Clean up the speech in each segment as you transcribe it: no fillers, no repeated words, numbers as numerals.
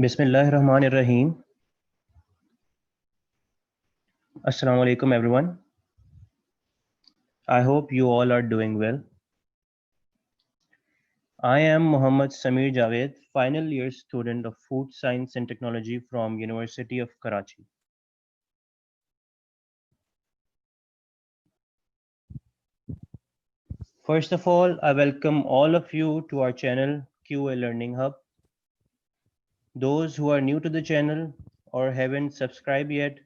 Bismillahirrahmanirrahim. Assalamu alaikum everyone. I hope you all are doing well. I am Muhammad Samir Javed, final year student of Food Science and Technology from University of Karachi. First of all, I welcome all of you to our channel QA Learning Hub. Those who are new to the channel or haven't subscribed yet,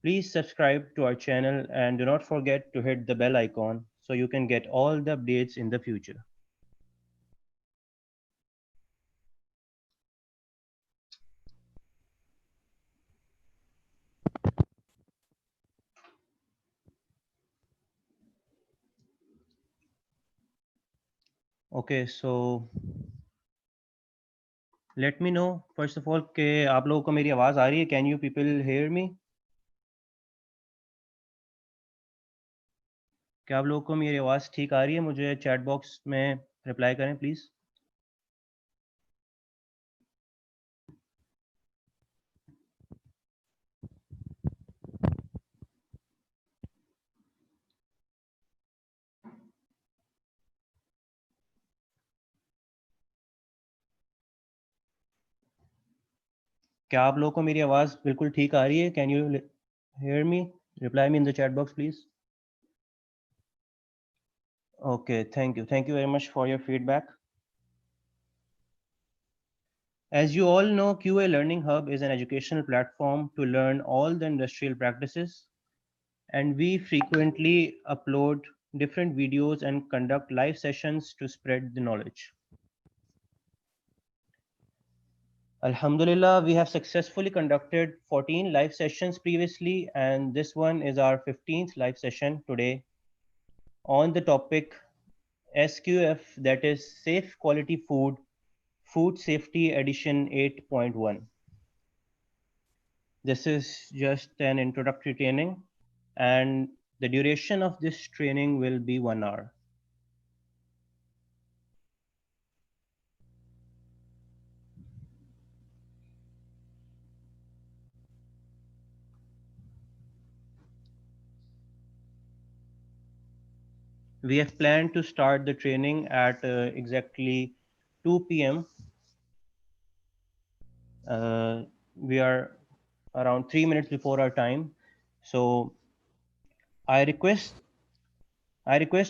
please subscribe to our channel and do not forget to hit the bell icon so you can get all the updates in the future. Okay, so let me know first of all कि आप लोगों को मेरी आवाज आ रही है? Can you people hear me? क्या आप लोगों को मेरी आवाज ठीक आ रही है? मुझे चैट बॉक्स में रिप्लाई करें प्लीज. क्या आप लोगों को मेरी आवाज बिल्कुल ठीक आ रही है? Can you hear me? Reply me in the chat box please. Okay, thank you. Thank you very much for your feedback. As you all know, QA Learning Hub is an educational platform to learn all the industrial practices, and we frequently upload different videos and conduct live sessions to spread the knowledge. Alhamdulillah, we have successfully conducted 14 live sessions previously, and this one is our 15th live session today on the topic SQF, that is Safe Quality Food, Food Safety Edition 8.1. This is just an introductory training, and the duration of this training will be 1 hour. We have planned to start the training at exactly 2 p.m. We are around 3 minutes before our time. So I request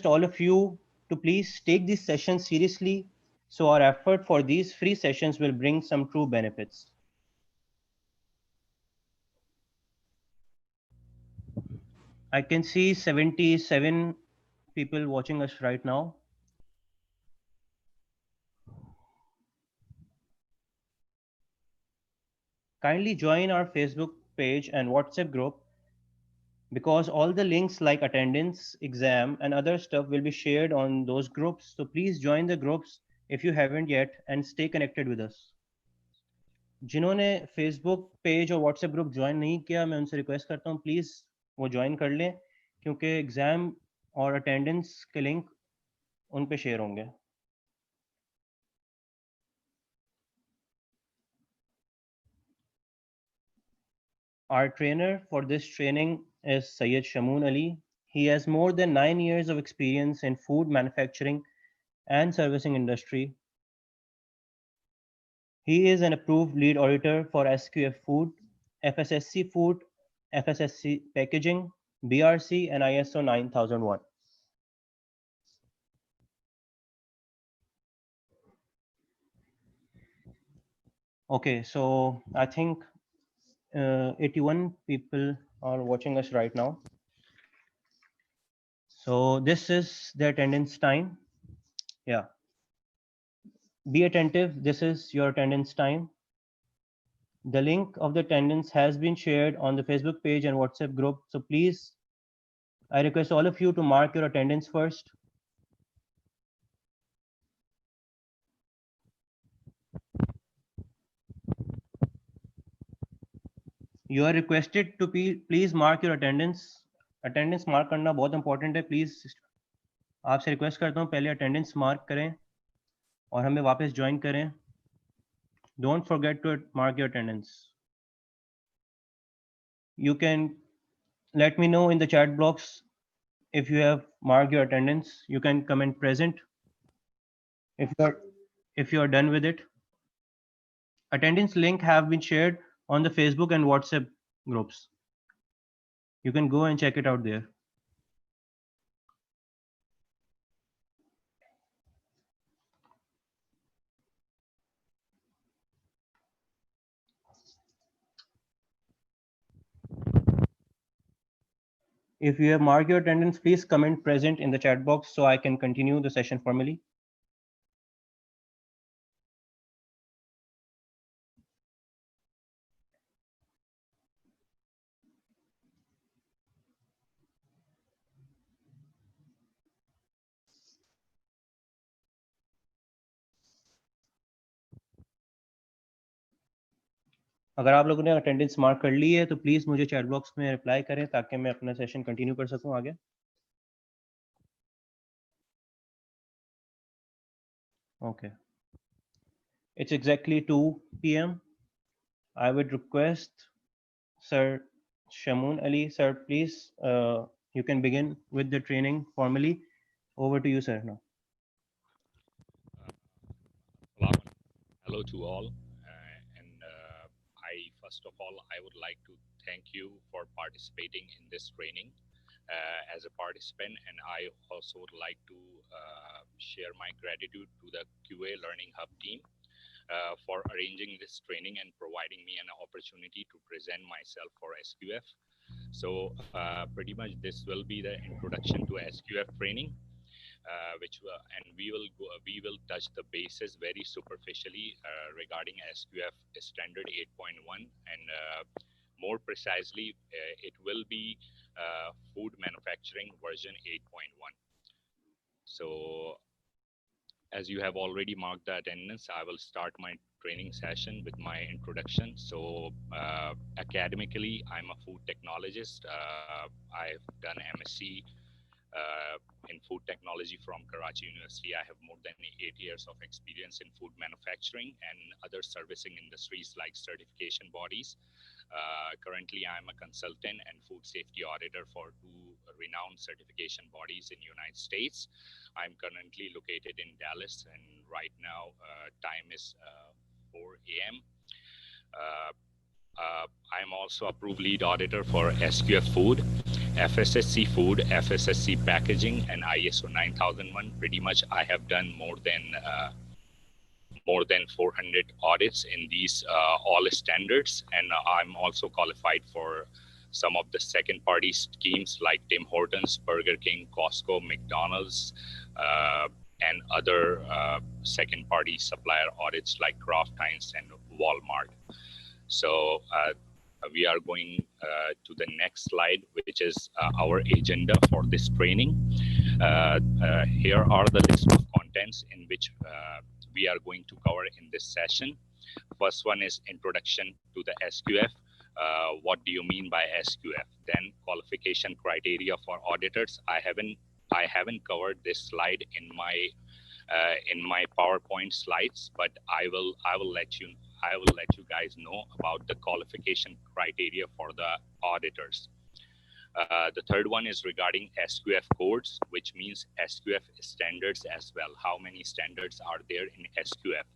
all of you to please take this session seriously, so our effort for these free sessions will bring some true benefits. I can see 77 people watching us right now. Kindly join our Facebook page and WhatsApp group because all the links like attendance, exam, and other stuff will be shared on those groups. So please join the groups if you haven't yet and stay connected with us. जिन्होंने Facebook page और WhatsApp group join नहीं किया मैं उनसे request करता हूँ please वो join कर लें क्योंकि एग्ज़ाम और अटेंडेंस के लिंक उन पे शेयर होंगे. Our trainer for this training is Syed Shamoon Ali. He has more than 9 years of experience in food manufacturing and servicing industry. He is an approved lead auditor for SQF Food, FSSC Food, FSSC Packaging, BRC, and ISO 9001. Okay, so I think 81 people are watching us right now. So this is the attendance time. Yeah. Be attentive. This is your attendance time. The link of the attendance has been shared on the Facebook page and WhatsApp group. So please, I request all of you to mark your attendance first. You are requested to please mark your attendance. Attendance mark करना बहुत important है. Please आपसे request करता हूँ पहले attendance mark करें और हमें वापस join करें. Don't forget to mark your attendance. You can let me know in the chat box if you have marked your attendance. You can comment present if you are done with it. Attendance link have been shared on the Facebook and WhatsApp groups. You can go and check it out there. If you have marked your attendance, please comment present in the chat box so I can continue the session formally. अगर आप लोगों ने attendance mark कर ली है तो please मुझे chat box में reply करें ताकि मैं अपना सेशन कंटिन्यू कर सकूं आगे. Okay. It's exactly 2 p.m. I would request Sir Shamoon Ali, sir, please, you can begin with the training formally. Over to you, sir, now. Hello to all. I first of all, I would like to thank you for participating in this training as a participant, and I also would like to share my gratitude to the QA Learning Hub team for arranging this training and providing me an opportunity to present myself for SQF. So pretty much this will be the introduction to SQF training. And we will touch the bases very superficially regarding SQF standard 8.1, and more precisely it will be food manufacturing version 8.1. So as you have already marked the attendance, I will start my training session with my introduction. So academically, I'm a food technologist. I've done MSc in food technology from Karachi University. I have more than 8 years of experience in food manufacturing and other servicing industries like certification bodies. Currently, I'm a consultant and food safety auditor for 2 renowned certification bodies in United States. I'm currently located in Dallas, and right now time is 4 a.m. I'm also approved lead auditor for SQF Food, FSSC Food, FSSC Packaging, and ISO 9001. Pretty much, I have done more than 400 audits in these all standards, and I'm also qualified for some of the second party schemes like Tim Hortons, Burger King, Costco, McDonald's, and other second party supplier audits like Kraft Heinz and Walmart. So we are going to the next slide, which is our agenda for this training. Here are the list of contents in which we are going to cover in this session. First one is introduction to the SQF. What do you mean by SQF? Then qualification criteria for auditors. I haven't covered this slide in my PowerPoint slides, but I will let you guys know about the qualification criteria for the auditors. The third one is regarding SQF codes, which means SQF standards as well. How many standards are there in SQF?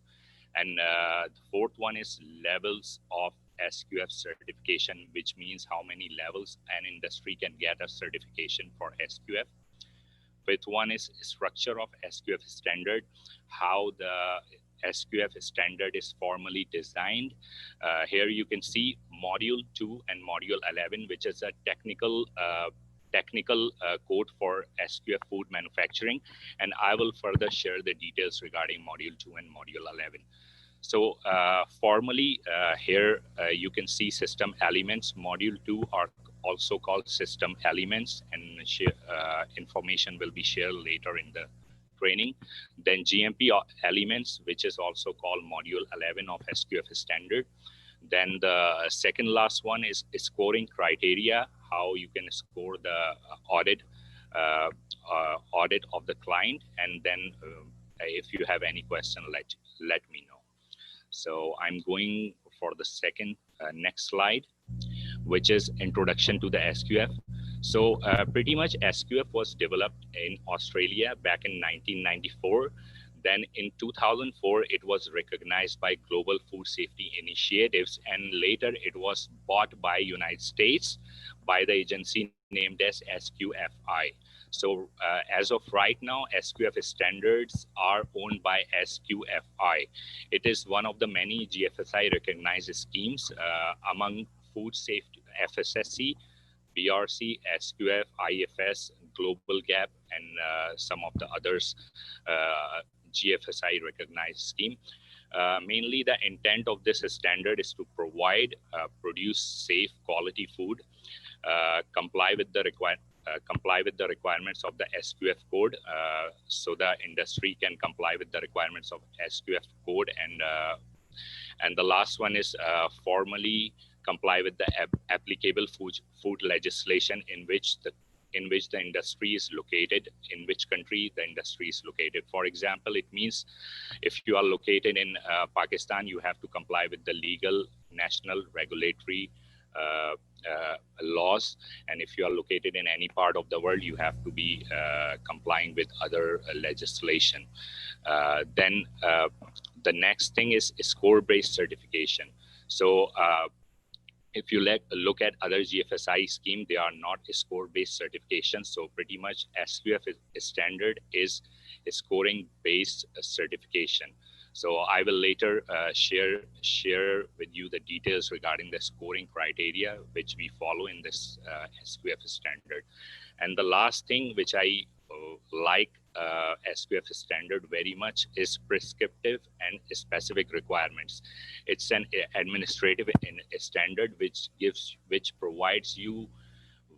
And the fourth one is levels of SQF certification, which means how many levels an industry can get a certification for SQF. Fifth one is structure of SQF standard, how the SQF standard is formally designed. Here you can see module 2 and module 11, which is a technical code for SQF food manufacturing. And I will further share the details regarding module 2 and module 11. So formally here you can see system elements. Module 2 are also called system elements, and information will be shared later in the training. Then GMP elements, which is also called module 11 of SQF standard. Then the second last one is scoring criteria, how you can score the audit of the client. And then if you have any question, let me know. So I'm going for the second next slide, which is introduction to the SQF. So pretty much SQF was developed in Australia back in 1994. Then in 2004, it was recognized by Global Food Safety Initiatives, and later it was bought by United States by the agency named as SQFI. So as of right now, SQF standards are owned by SQFI. It is one of the many GFSI recognized schemes among food safety, FSSC, BRC, SQF, IFS, Global Gap, and some of the others GFSI recognized scheme. Mainly the intent of this standard is to provide, produce safe quality food, comply with the requirements of the SQF code, so the industry can comply with the requirements of SQF code. And the last one is formally comply with the applicable food legislation in which the industry is located, in which country the industry is located. For example, it means if you are located in Pakistan, you have to comply with the legal national regulatory laws, and if you are located in any part of the world, you have to be complying with other legislation. Then the next thing is score-based certification. So if you look at other GFSI scheme, they are not score-based certification. So pretty much SQF standard is a scoring-based certification. So I will later share with you the details regarding the scoring criteria which we follow in this SQF standard. And the last thing which I like SQF standard very much is prescriptive and specific requirements. It's an administrative standard which provides you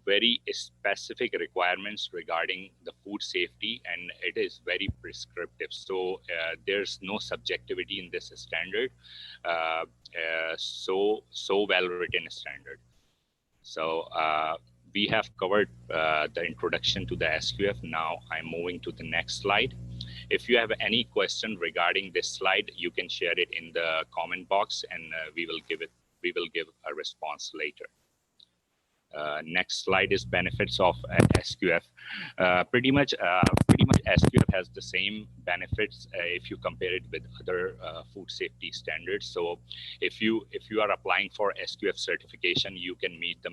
very specific requirements regarding the food safety, and it is very prescriptive. So there's no subjectivity in this standard. So well written standard. So we have covered the introduction to the SQF. Now I'm moving to the next slide. If you have any question regarding this slide, you can share it in the comment box, and we will give a response later. Next slide is benefits of SQF. Pretty much SQF has the same benefits if you compare it with other food safety standards. So if you are applying for SQF certification, you can meet the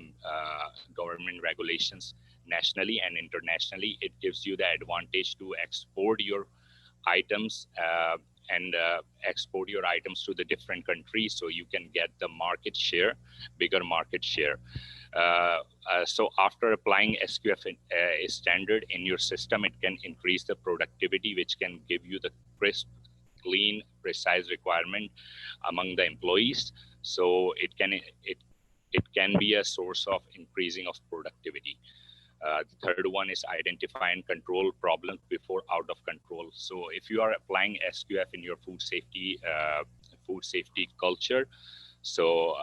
government regulations nationally and internationally. It gives you the advantage to export your items and export your items to the different countries so you can get the market share, bigger market share. So after applying SQF standard in your system, it can increase the productivity, which can give you the crisp, clean, precise requirement among the employees. So it can be a source of increasing of productivity. The third one is identify and control problems before out of control. So if you are applying SQF in your food safety culture, so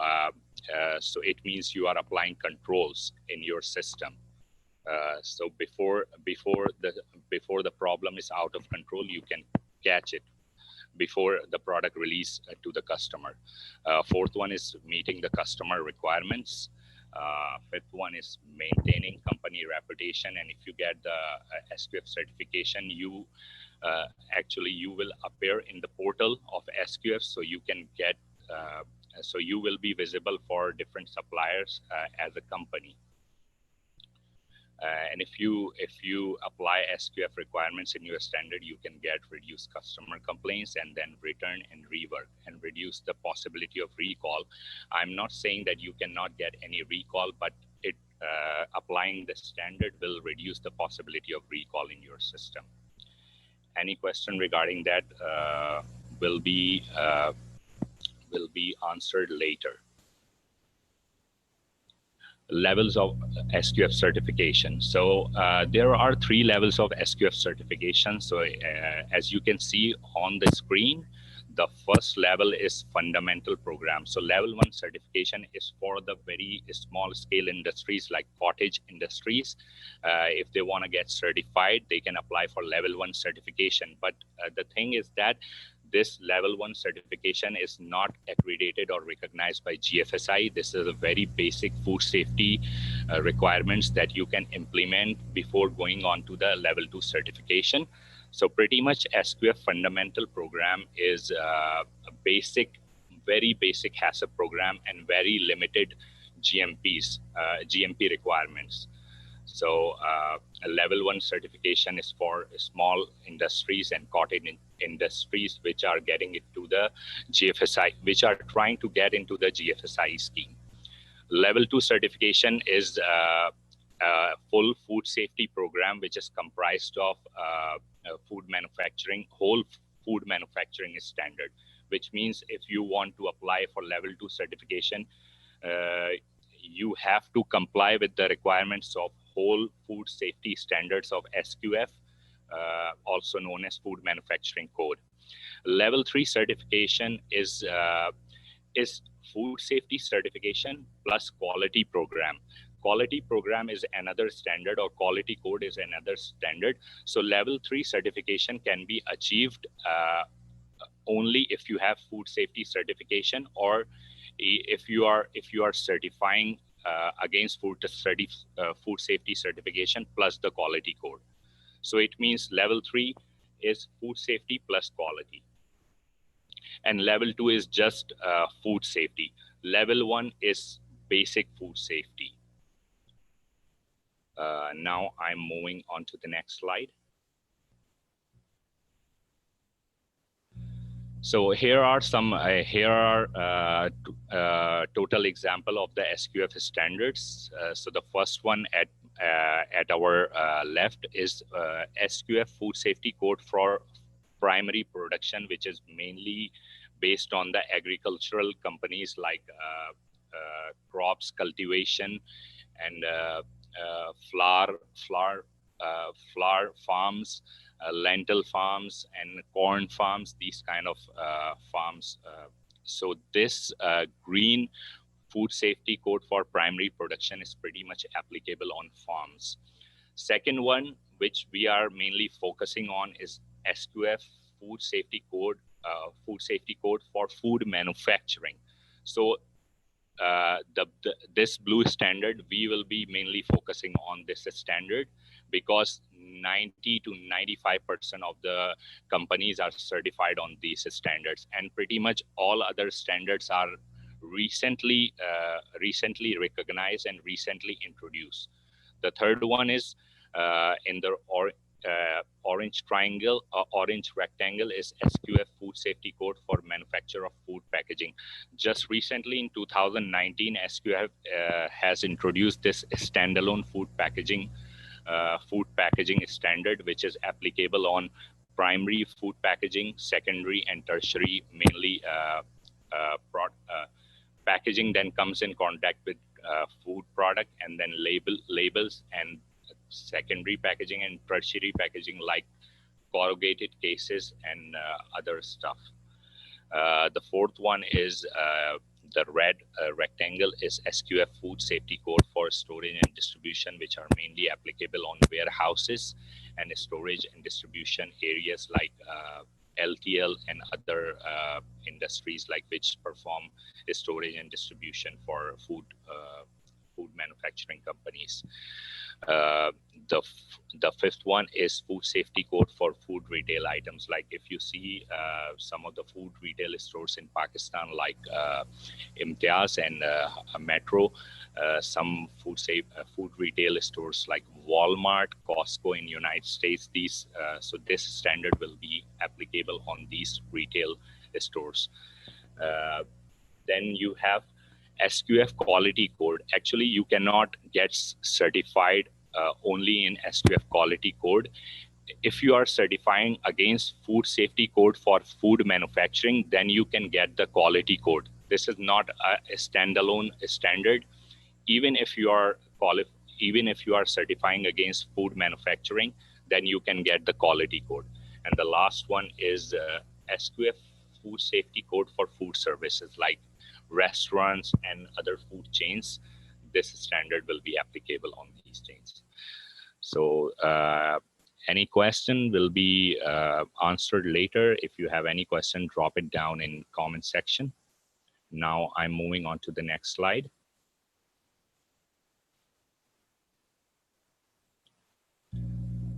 so it means you are applying controls in your system. So before the problem is out of control, you can catch it before the product release to the customer. Fourth one is meeting the customer requirements. Fifth one is maintaining company reputation, and if you get the SQF certification, you will appear in the portal of SQF, so you can get so you will be visible for different suppliers as a company. And if you apply SQF requirements in your standard, you can get reduced customer complaints and then return and rework and reduce the possibility of recall. I'm not saying that you cannot get any recall, but applying the standard will reduce the possibility of recall in your system. Any question regarding that will be answered later. Levels of SQF certification. So there are 3 levels of SQF certification. So as you can see on the screen, the first level is fundamental program. So level 1 certification is for the very small scale industries like cottage industries. If they want to get certified, they can apply for level 1 certification. But the thing is that this level 1 certification is not accredited or recognized by GFSI. This is a very basic food safety requirements that you can implement before going on to the level 2 certification. So pretty much SQF fundamental program is a basic, very basic HACCP program and very limited GMP requirements. So a level 1 certification is for small industries and cottage industries which are getting into the GFSI, which are trying to get into the GFSI scheme. Level 2 certification is a full food safety program, which is comprised of food manufacturing, whole food manufacturing standard, which means if you want to apply for level 2 certification, you have to comply with the requirements of whole food safety standards of SQF, also known as Food Manufacturing Code. Level 3 certification is food safety certification plus quality program. Quality program is another standard, or quality code is another standard. So level 3 certification can be achieved only if you have food safety certification, or if you are certifying against food safety certification plus the quality code. So it means level 3 is food safety plus quality, and level 2 is just food safety. Level 1 is basic food safety. Now I'm moving on to the next slide. So here are some total example of the SQF standards. So the first one at our left is SQF Food Safety Code for primary production, which is mainly based on the agricultural companies like crops cultivation and flour farms, lentil farms, and corn farms, these kind of farms. So this green food safety code for primary production is pretty much applicable on farms. Second one, which we are mainly focusing on, is SQF Food Safety Code for food manufacturing. So this blue standard, we will be mainly focusing on this standard because 90 to 95% of the companies are certified on these standards, and pretty much all other standards are recently recognized and recently introduced. The third one is in orange triangle or orange rectangle is SQF Food Safety Code for manufacture of food packaging. Just recently in 2019, SQF has introduced this standalone food packaging standard, which is applicable on primary food packaging, secondary and tertiary, mainly packaging then comes in contact with food product, and then labels and secondary packaging and tertiary packaging like corrugated cases and other stuff. The fourth one is the red rectangle is SQF Food Safety Code for storage and distribution, which are mainly applicable on warehouses and storage and distribution areas like LTL and other industries like which perform storage and distribution for food manufacturing companies. Uh, the fifth one is Food Safety Code for food retail items. Like if you see some of the food retail stores in Pakistan, like Imtiaz and Metro, some food retail stores like Walmart, Costco in United States. So this standard will be applicable on these retail stores. Then you have SQF quality code. Actually, you cannot get certified only in SQF quality code. If you are certifying against food safety code for food manufacturing, then you can get the quality code. This is not a standalone standard. Even if you are certifying against food manufacturing, then you can get the quality code. And the last one is SQF food safety code for food services like restaurants and other food chains. This standard will be applicable on these chains. So any question will be answered later. If you have any question, drop it down in comment section. Now I'm moving on to the next slide.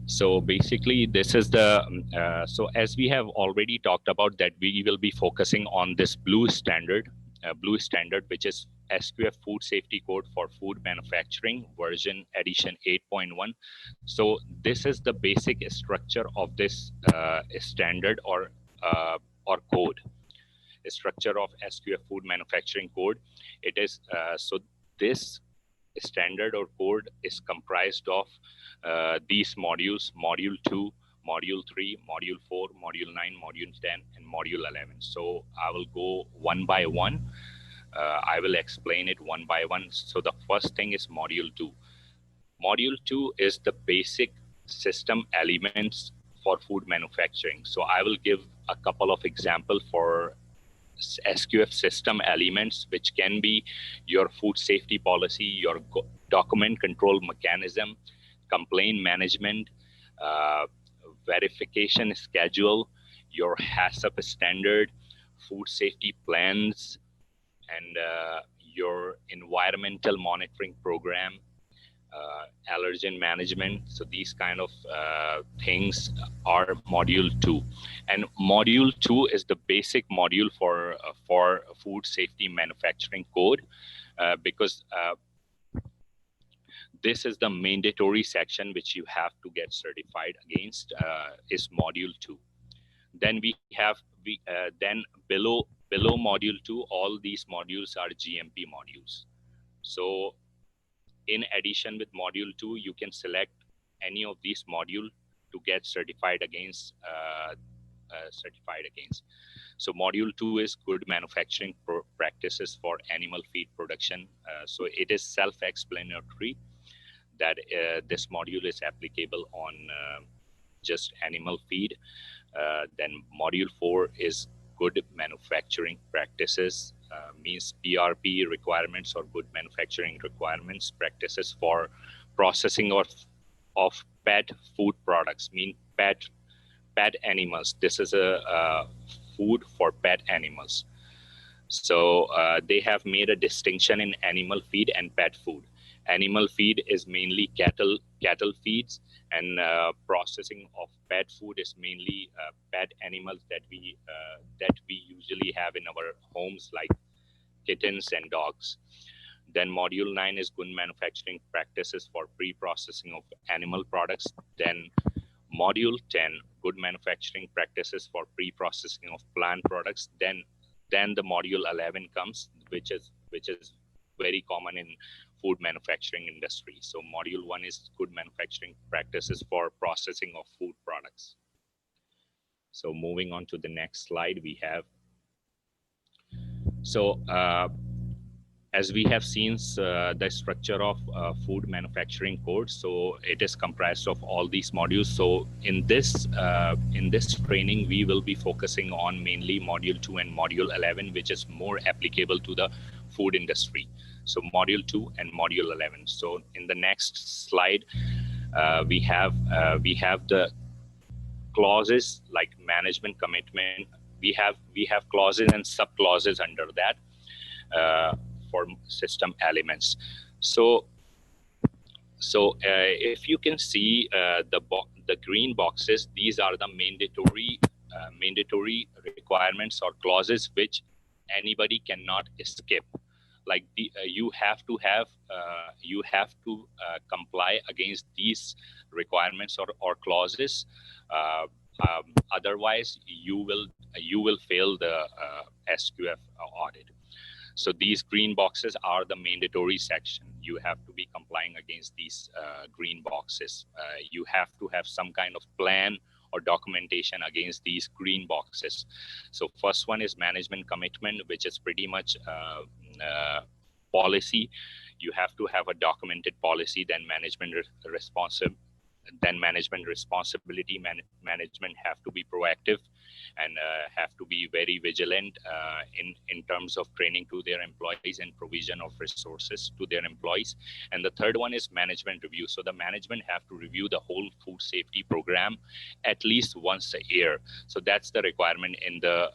So basically, this is the, so as we have already talked about that we will be focusing on this blue standard, which is SQF Food Safety Code for Food Manufacturing version edition 8.1. So this is the basic structure of this standard or code, the structure of SQF Food Manufacturing Code. It is, so this standard or code is comprised of these modules: Module 2, Module 3, Module 4, Module 9, Module 10, and Module 11. So I will go one by one. I will explain it one by one. So the first thing is Module 2. Module 2 is the basic system elements for food manufacturing. So I will give a couple of examples for SQF system elements, which can be your food safety policy, your document control mechanism, complaint management, verification schedule, your HACCP standard, food safety plans, and your environmental monitoring program, allergen management. So these kind of things are module 2, and module 2 is the basic module for food safety manufacturing code, because this is the mandatory section which you have to get certified against, is module 2. Then we have then below module 2, all these modules are GMP modules. So in addition with module 2, you can select any of these modules to get certified against. So module 2 is good manufacturing practices for animal feed production. So it is self-explanatory that this module is applicable on just animal feed. Then module 4 is good manufacturing practices, means PRP requirements or good manufacturing requirements, practices for processing of pet food products, mean pet animals. This is a food for pet animals. So they have made a distinction in animal feed and pet food. Animal feed is mainly cattle feeds, and processing of pet food is mainly pet animals that we usually have in our homes, like kittens and dogs. Then module 9 is good manufacturing practices for pre-processing of animal products. Then Module 10, good manufacturing practices for pre-processing of plant products. Then the module 11 comes, which is very common in food manufacturing industry. So module 1 is good manufacturing practices for processing of food products. So moving on to the next slide, we have, so as we have seen the structure of food manufacturing code, so it is comprised of all these modules. So in this training, we will be focusing on mainly module 2 and module 11, which is more applicable to the food industry. So module 2 and module 11. So in the next slide, we have the clauses like management commitment. We have clauses and sub clauses under that for system elements. So if you can see the green boxes, these are the mandatory requirements or clauses which anybody cannot skip. Like you have to comply against these requirements or clauses. Otherwise, you will fail the SQF audit. So these green boxes are the mandatory section. You have to be complying against these green boxes. You have to have some kind of plan or documentation against these green boxes. So first one is management commitment, which is pretty much policy. You have to have a documented policy, then management responsibility. Management have to be proactive and have to be very vigilant in terms of training to their employees and provision of resources to their employees. And the third one is management review. So the management have to review the whole food safety program at least once a year. So that's the requirement in the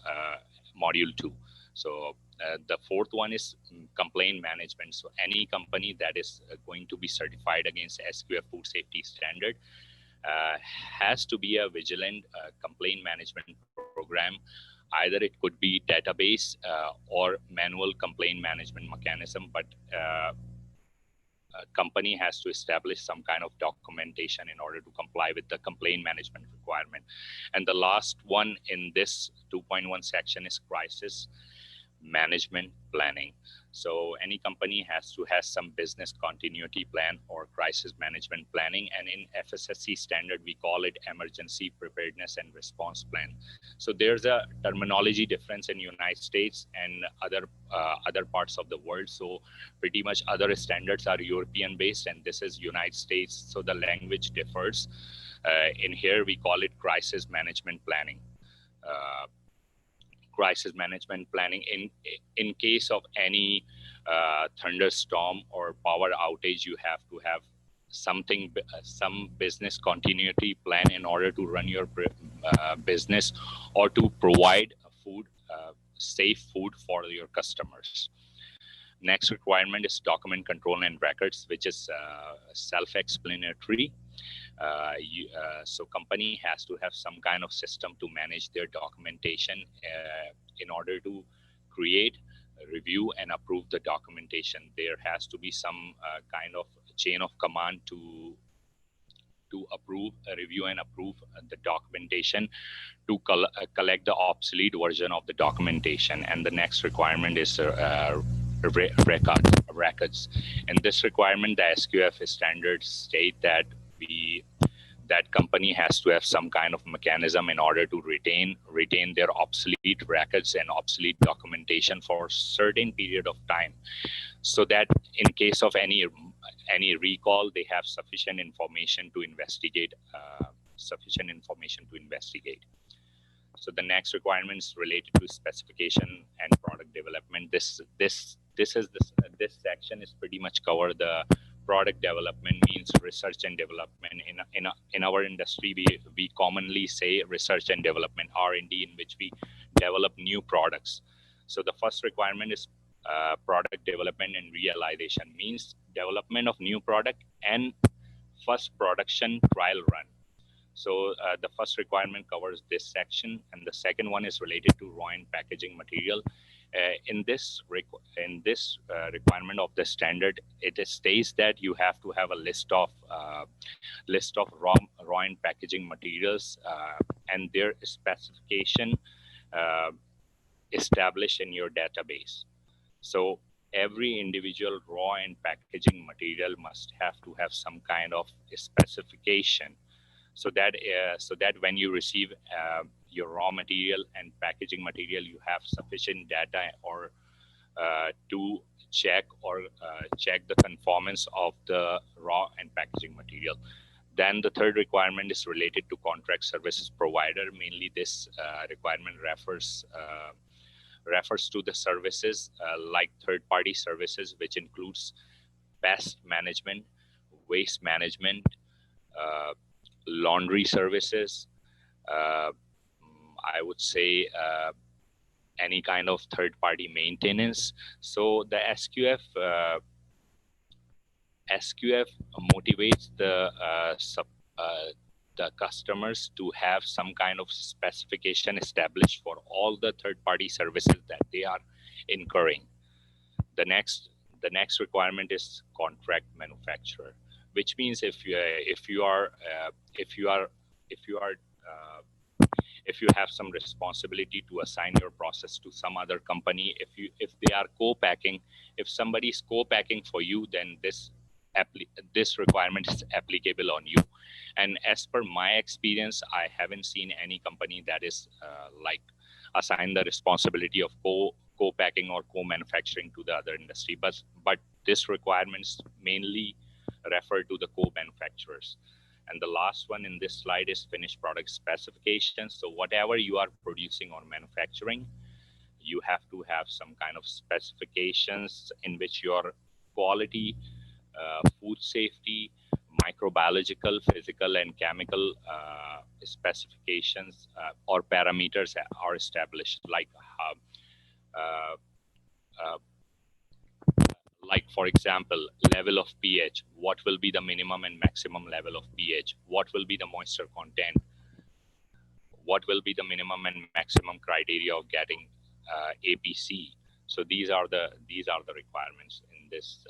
module 2. So the fourth one is complaint management. So any company that is going to be certified against SQF Food Safety Standard has to be a vigilant complaint management program. Either it could be database or manual complaint management mechanism, but a company has to establish some kind of documentation in order to comply with the complaint management requirement. And the last one in this 2.1 section is crisis management planning. So any company has to have some business continuity plan or crisis management planning, and in FSSC standard we call it emergency preparedness and response plan. So there's a terminology difference in United States and other parts of the world. So pretty much other standards are European based and this is United States, so the language differs. In here we call it crisis management planning. Crisis management planning in case of any thunderstorm or power outage, you have to have some business continuity plan in order to run your business or to provide safe food for your customers. Next requirement is document control and records, which is self-explanatory. So company has to have some kind of system to manage their documentation in order to create, review, and approve the documentation. There has to be some kind of chain of command to approve, review, and approve the documentation to collect the obsolete version of the documentation. And the next requirement is records. In this requirement, the SQF standards state that that company has to have some kind of mechanism in order to retain their obsolete records and obsolete documentation for a certain period of time, so that in case of any recall, they have sufficient information to investigate. So the next requirement is related to specification and product development. This section is pretty much cover the product development, means research and development. In our industry, we commonly say research and development, R&D, in which we develop new products. So the first requirement is product development and realization, means development of new product and first production trial run. So the first requirement covers this section, and the second one is related to raw and packaging material. In this requirement of the standard, it states that you have to have a list of raw and packaging materials and their specification uh, established in your database. So every individual raw and packaging material must have to have some kind of specification, so that when you receive your raw material and packaging material, you have sufficient data or to check the conformance of the raw and packaging material. Then the third requirement is related to contract services provider. Mainly, this requirement refers to the services like third-party services, which includes pest management, waste management, uh, laundry services. Uh, I would say any kind of third-party maintenance. So the SQF motivates the customers to have some kind of specification established for all the third-party services that they are incurring. The next the next requirement is contract manufacturer, which means if you are uh, if you have some responsibility to assign your process to some other company, if they are co-packing, if somebody is co-packing for you, then this requirement is applicable on you. And as per my experience, I haven't seen any company that is like assign the responsibility of co-packing or co-manufacturing to the other industry, but this requirements mainly refer to the co-manufacturers. And the last one in this slide is finished product specifications. So whatever you are producing or manufacturing, you have to have some kind of specifications in which your quality, food safety, microbiological, physical, and chemical specifications or parameters are established, uh, uh, like for example, level of pH. What will be the minimum and maximum level of pH? What will be the moisture content? What will be the minimum and maximum criteria of getting APC? So these are the requirements in this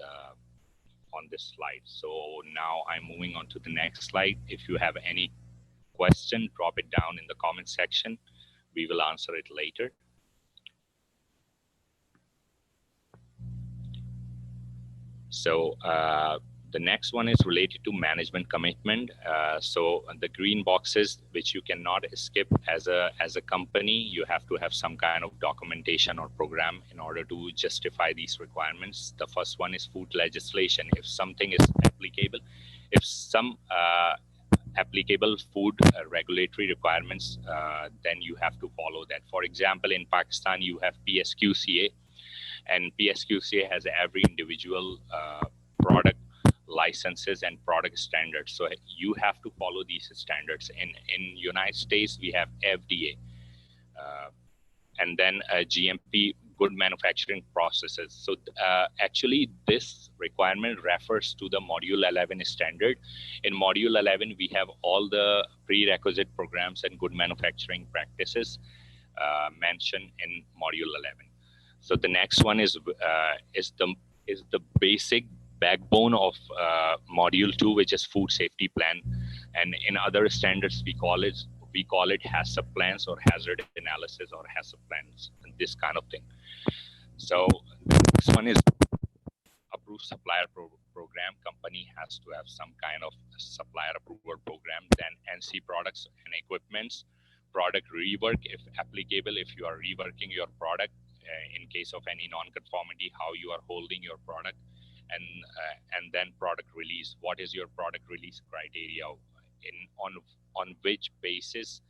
on this slide. So now I'm moving on to the next slide. If you have any question, drop it down in the comment section. We will answer it later. So the next one is related to management commitment. So the green boxes, which you cannot skip as a company, you have to have some kind of documentation or program in order to justify these requirements. The first one is food legislation. If something is applicable, if some applicable food regulatory requirements, then you have to follow that. For example, in Pakistan, you have PSQCA, and PSQCA has every individual product licenses and product standards. So you have to follow these standards. In United States, we have FDA, uh, and then GMP, good manufacturing processes. So actually, this requirement refers to the Module 11 standard. In Module 11, we have all the prerequisite programs and good manufacturing practices mentioned in Module 11. So the next one is the basic backbone of Module 2, which is Food Safety Plan, and in other standards we call it HACCP plans or hazard analysis or HACCP plans, and this kind of thing. So the next one is approved supplier program. Company has to have some kind of supplier approval program. Then NC products and equipments, product rework if applicable. If you are reworking your product in case of any non-conformity, how you are holding your product, and then product release. What is your product release criteria? On which basis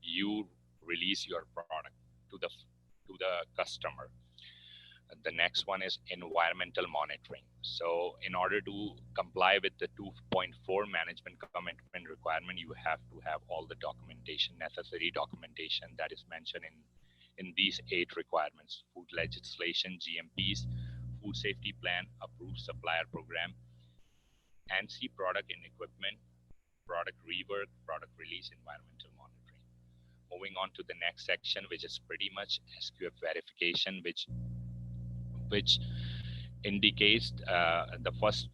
you release your product to the customer. The next one is environmental monitoring. So in order to comply with the 2.4 management commitment requirement, you have to have all the documentation, necessary documentation that is mentioned in these 8 requirements: food legislation, GMPs, food safety plan, approved supplier program, ANSI product and equipment, product rework, product release, environmental monitoring. moving on to the next section, which is pretty much SQF verification, which indicates the first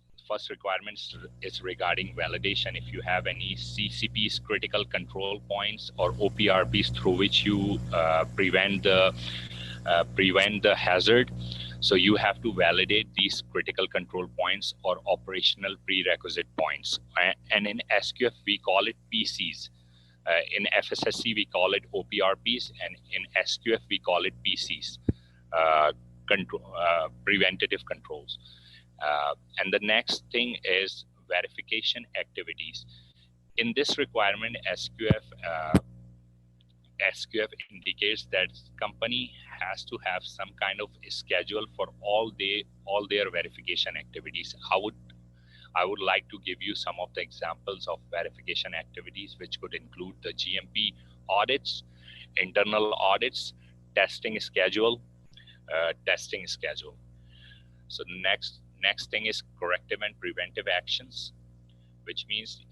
requirements is regarding validation. If you have any CCPs, critical control points, or OPRPs through which you prevent the hazard, so you have to validate these critical control points or operational prerequisite points. And in SQF we call it PCs. In FSSC we call it OPRPs, and in SQF we call it PCs. Preventative controls. And the next thing is verification activities. In this requirement, SQF indicates that company has to have some kind of schedule for all their verification activities. I would like to give you some of the examples of verification activities, which could include the GMP audits, internal audits, testing schedule. So the next thing is corrective and preventive actions, which means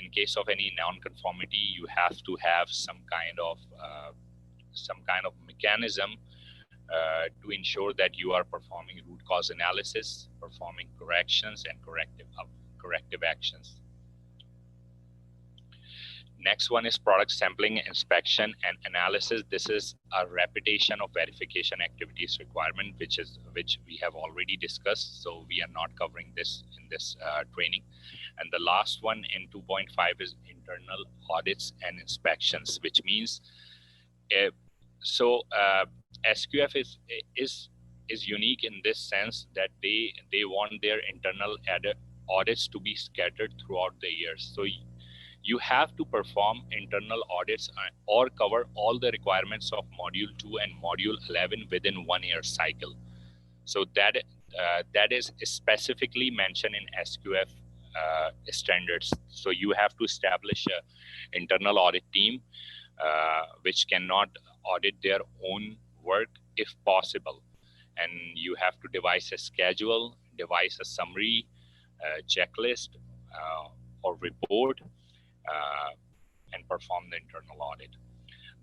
in case of any non-conformity, you have to have some kind of mechanism to ensure that you are performing root cause analysis, performing corrections, and corrective actions. Next one is product sampling, inspection, and analysis. This is a repetition of verification activities requirement, which we have already discussed. So we are not covering this in this training. And the last one in 2.5 is internal audits and inspections, which means SQF is unique in this sense that they want their internal audits to be scattered throughout the years. So you have to perform internal audits or cover all the requirements of Module 2 and Module 11 within 1 year cycle. So that is specifically mentioned in SQF standards. So you have to establish an internal audit team which cannot audit their own work if possible. And you have to devise a schedule, devise a summary, checklist, or report, and perform the internal audit.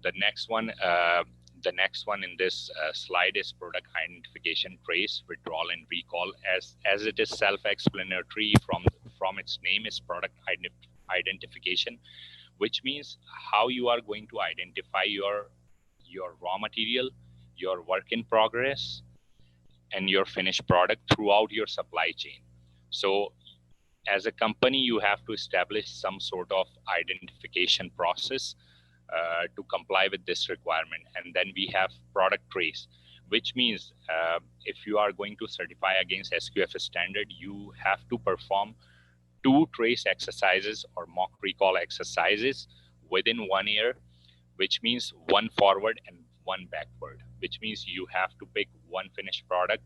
The next one in this slide is product identification, trace, withdrawal, and recall. As it is self-explanatory from its name, is product identification, which means how you are going to identify your raw material, your work in progress, and your finished product throughout your supply chain. So as a company, you have to establish some sort of identification process to comply with this requirement. And then we have product trace, which means if you are going to certify against SQF standard, you have to perform 2 trace exercises or mock recall exercises within 1 year, which means 1 forward and 1 backward, which means you have to pick 1 finished product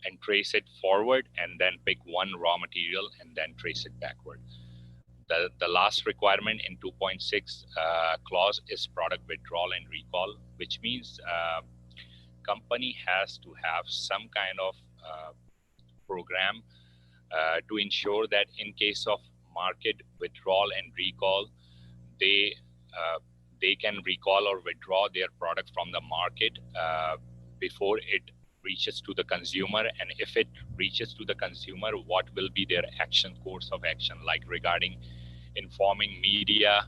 and trace it forward, and then pick 1 raw material and then trace it backward. The last requirement in 2.6 clause is product withdrawal and recall, which means company has to have some kind of program to ensure that in case of market withdrawal and recall, they can recall or withdraw their product from the market before it reaches to the consumer. And if it reaches to the consumer, what will be their course of action, like regarding informing media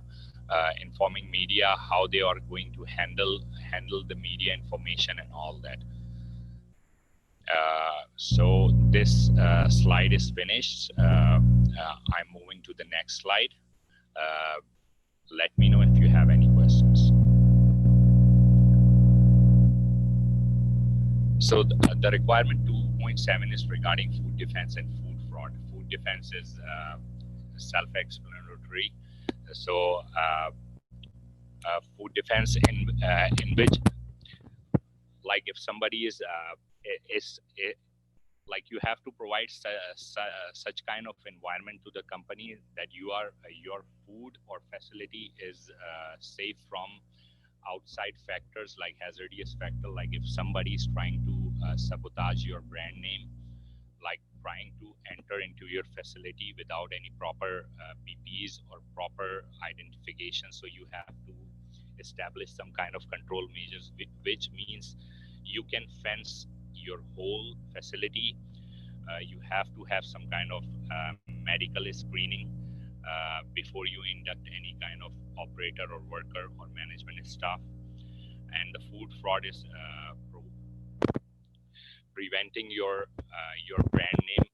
how they are going to handle the media information and all that. So this slide is finished. I'm moving to the next slide. Let me know if you have any questions. So the requirement 2.7 is regarding food defense and food fraud. Food defense is self-explanatory. So food defense in which, like, if somebody is like, you have to provide such kind of environment to the company that your food or facility is safe from outside factors like hazardous factor. Like if somebody is trying to sabotage your brand name, like trying to enter into your facility without any proper PPs or proper identification. So you have to establish some kind of control measures, which means you can fence your whole facility. You have to have some kind of medical screening before you induct any kind of operator or worker or management staff. And the food fraud is preventing your brand name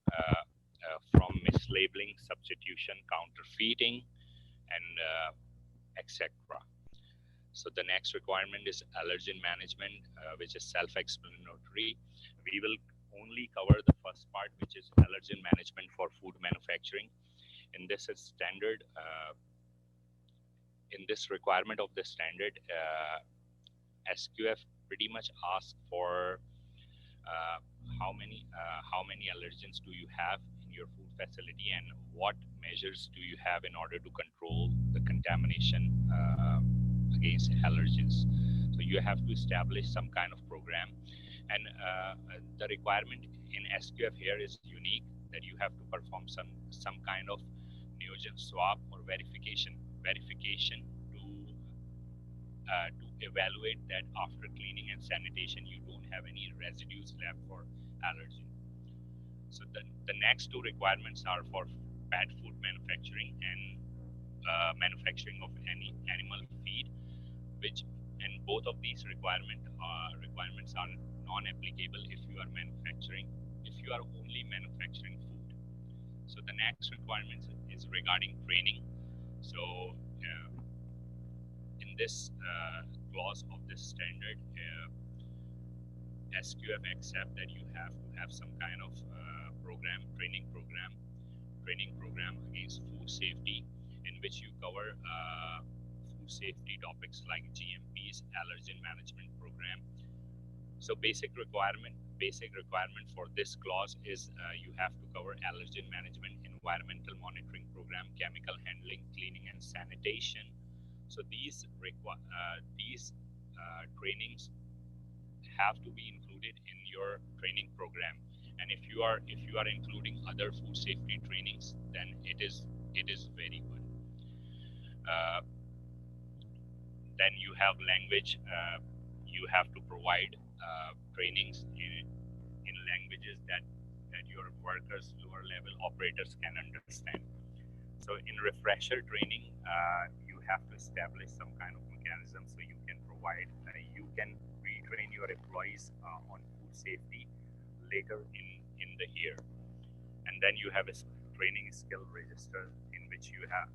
from mislabeling, substitution, counterfeiting, and etc. So the next requirement is allergen management, which is self-explanatory. We will only cover the first part, which is allergen management for food manufacturing. In this is standard. In this requirement of the standard, SQF pretty much asks for how many allergens do you have in your food facility, and what measures do you have in order to control the contamination against allergens. So you have to establish some kind of program, and the requirement in SQF here is unique, that you have to perform some kind of neogen swab or verification to evaluate that after cleaning and sanitation you don't have any residues left for allergen. So the next two requirements are for pet food manufacturing and manufacturing of any animal feed, and both of these requirements are non-applicable if you are only manufacturing food. So the next requirement is regarding training. So in this clause of this standard, SQF accept that you have to have some kind of training program against food safety, in which you cover food safety topics like GMPs, allergen management program. So basic requirement for this clause is you have to cover allergen management, environmental monitoring program, chemical handling, cleaning and sanitation. So these trainings have to be included in your training program. And if you are including other food safety trainings, then it is very good. Then you have language. You have to provide trainings in languages that your workers, lower level operators can understand. So in refresher training, you have to establish some kind of mechanism so you can retrain your employees on food safety later in the year. And then you have a training skill register in which you have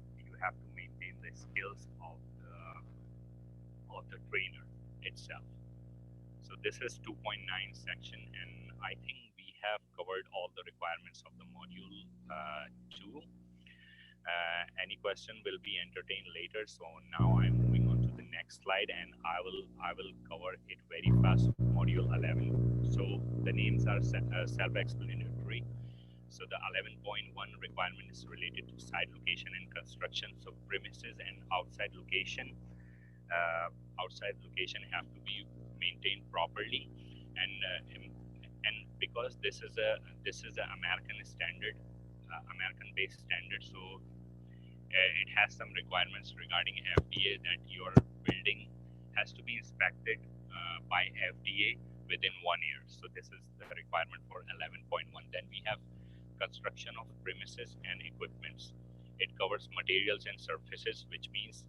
to maintain the skills of the trainer itself. So this is 2.9 section, and I think we have covered all the requirements of the module 2. Any question will be entertained later. So now I'm moving on to the next slide, and I will cover it very fast. Module 11. So the names are self-explanatory. So the 11.1 requirement is related to site location and construction. So premises and outside location have to be maintained properly, and because this is a American standard, American-based standard, so it has some requirements regarding FDA, that your building has to be inspected by FDA within 1 year. So this is the requirement for 11.1. Then we have construction of premises and equipments. It covers materials and surfaces, which means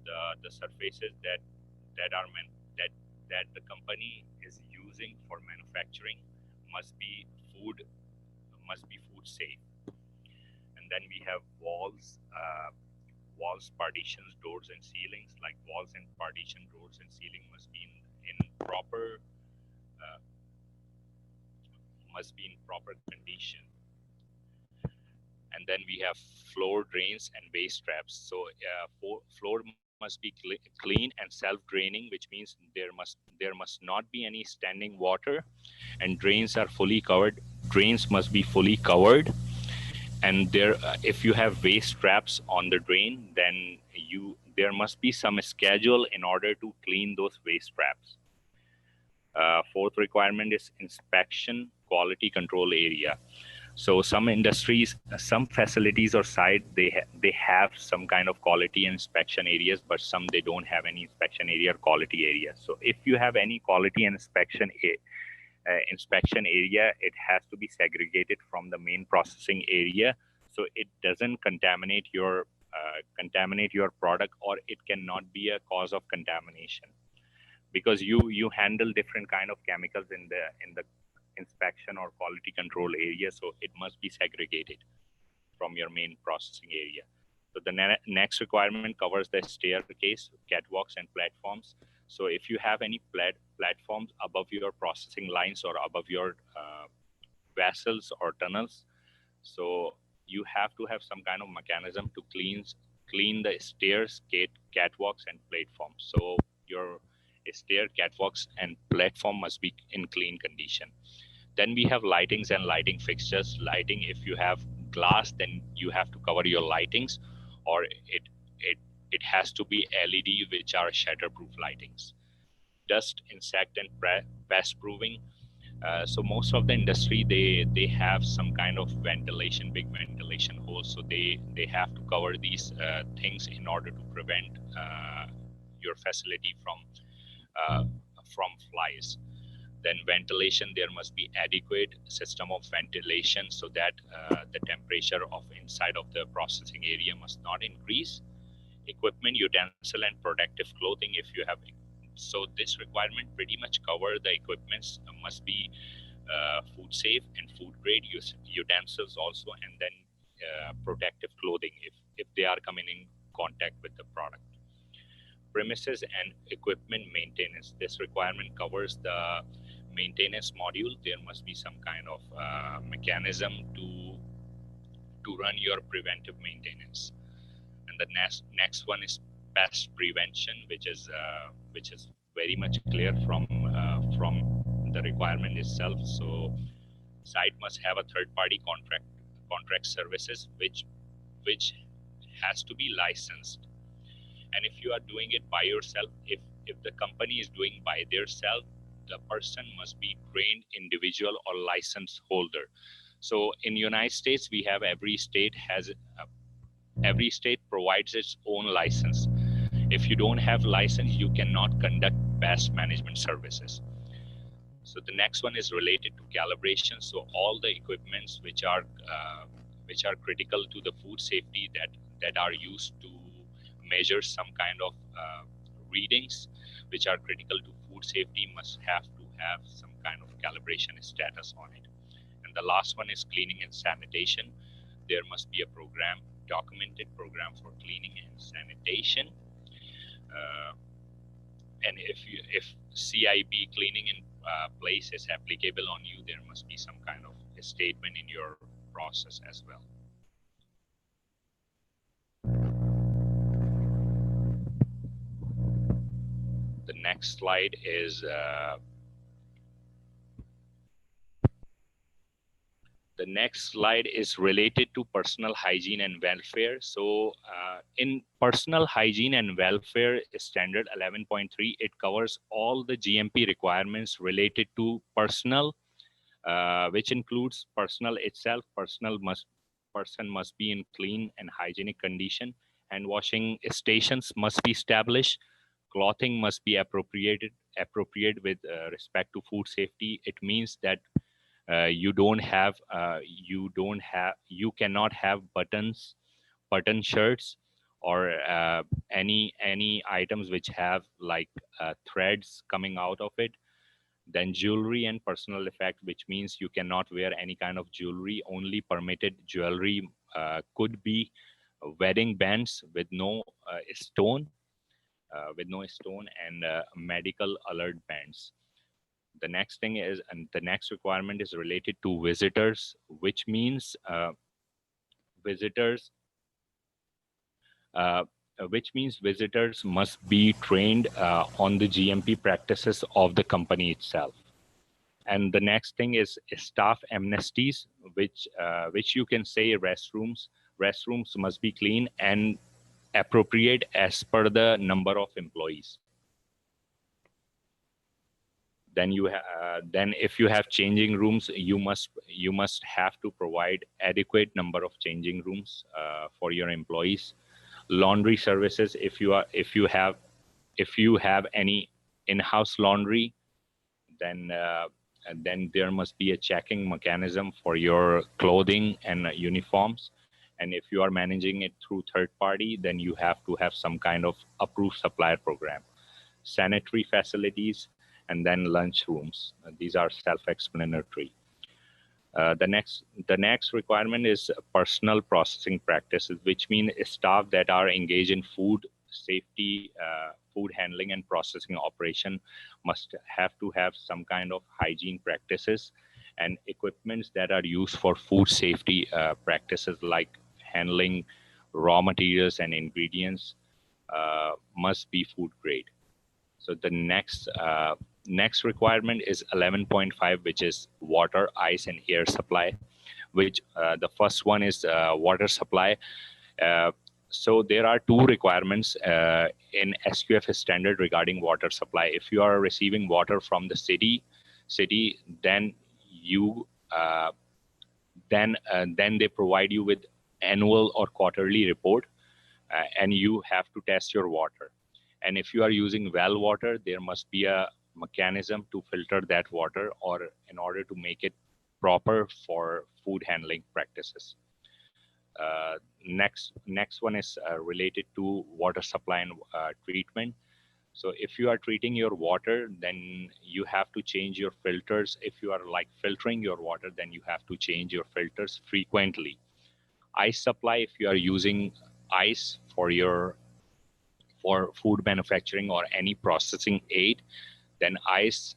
the surfaces that the company is using for manufacturing must be food safe. And then we have walls, partitions, doors, and ceilings. Like walls and partition, doors, and ceiling must be in proper condition. And then we have floor drains and waste traps. So floor must be clean and self-draining, which means there must not be any standing water, and drains are fully covered. Drains must be fully covered, and if you have waste traps on the drain, then there must be some schedule in order to clean those waste traps. Fourth requirement is inspection quality control area. So some industries, some facilities or site, they have some kind of quality inspection areas, but some they don't have any inspection area or quality area. So if you have any quality inspection area, it has to be segregated from the main processing area, so it doesn't contaminate your product, or it cannot be a cause of contamination, because you handle different kind of chemicals in the inspection or quality control area, so it must be segregated from your main processing area. So the next requirement covers the staircase, catwalks, and platforms. So if you have any platforms above your processing lines or above your vessels or tunnels, so you have to have some kind of mechanism to clean the stairs, catwalks, and platforms. So your stair, catwalks, and platform must be in clean condition. Then we have lightings and lighting fixtures. Lighting, if you have glass, then you have to cover your lightings, or it has to be LED, which are shatterproof lightings. Dust, insect, and pest proofing. So most of the industry, they have some kind of ventilation, big ventilation holes. So they have to cover these things in order to prevent your facility from flies. Then ventilation, there must be adequate system of ventilation so that the temperature of inside of the processing area must not increase. Equipment, utensil, and protective clothing, if you have. So this requirement pretty much cover the equipments must be food safe and food grade, utensils also, and then protective clothing if they are coming in contact with the product. Premises and equipment maintenance, this requirement covers the maintenance module. There must be some kind of mechanism to run your preventive maintenance. And the next one is pest prevention, which is very much clear from the requirement itself. So site must have a third-party contract services which has to be licensed. And if you are doing it by yourself, if the company is doing by themselves, the person must be trained individual or license holder. So in United States, we have every state provides its own license. If you don't have license, you cannot conduct pest management services. So the next one is related to calibration. So all the equipments which are critical to the food safety that are used to measure some kind of readings which are critical to food safety must have to have some kind of calibration status on it. And the last one is cleaning and sanitation. There must be a documented program for cleaning and sanitation. And if CIB, cleaning in place, is applicable on you, there must be some kind of a statement in your process as well. The next slide is related to personal hygiene and welfare. So in personal hygiene and welfare standard 11.3, it covers all the GMP requirements related to personal, which includes personal itself. Person must be in clean and hygienic condition. Hand washing stations must be established. Clothing must be appropriate with respect to food safety. It means that you cannot have button shirts or any items which have like threads coming out of it. Then jewelry and personal effect, which means you cannot wear any kind of jewelry. Only permitted jewelry could be wedding bands with no stone, and medical alert bands. The next thing is, and the next requirement is related to visitors, which means visitors must be trained on the GMP practices of the company itself. And the next thing is staff amnesties, which you can say restrooms must be clean and appropriate as per the number of employees. Then if you have changing rooms, you must have to provide adequate number of changing rooms for your employees. Laundry services, if you have any in-house laundry, then then there must be a checking mechanism for your clothing and uniforms. And if you are managing it through third party, then you have to have some kind of approved supplier program. Sanitary facilities, and then lunch rooms. These are self-explanatory. The next requirement is personal processing practices, which mean staff that are engaged in food safety, food handling and processing operation must have to have some kind of hygiene practices, and equipments that are used for food safety practices like handling raw materials and ingredients must be food grade. So the next requirement is 11.5, which is water, ice, and air supply. Which the first one is water supply. So there are two requirements in SQF standard regarding water supply. If you are receiving water from the city, then you then they provide you with annual or quarterly report, and you have to test your water. And if you are using well water, there must be a mechanism to filter that water, or in order to make it proper for food handling practices. Next one is related to water supply and treatment. So if you are treating your water, then you have to change your filters. If you are like filtering your water, then you have to change your filters frequently. Ice supply, if you are using ice for food manufacturing or any processing aid, then ice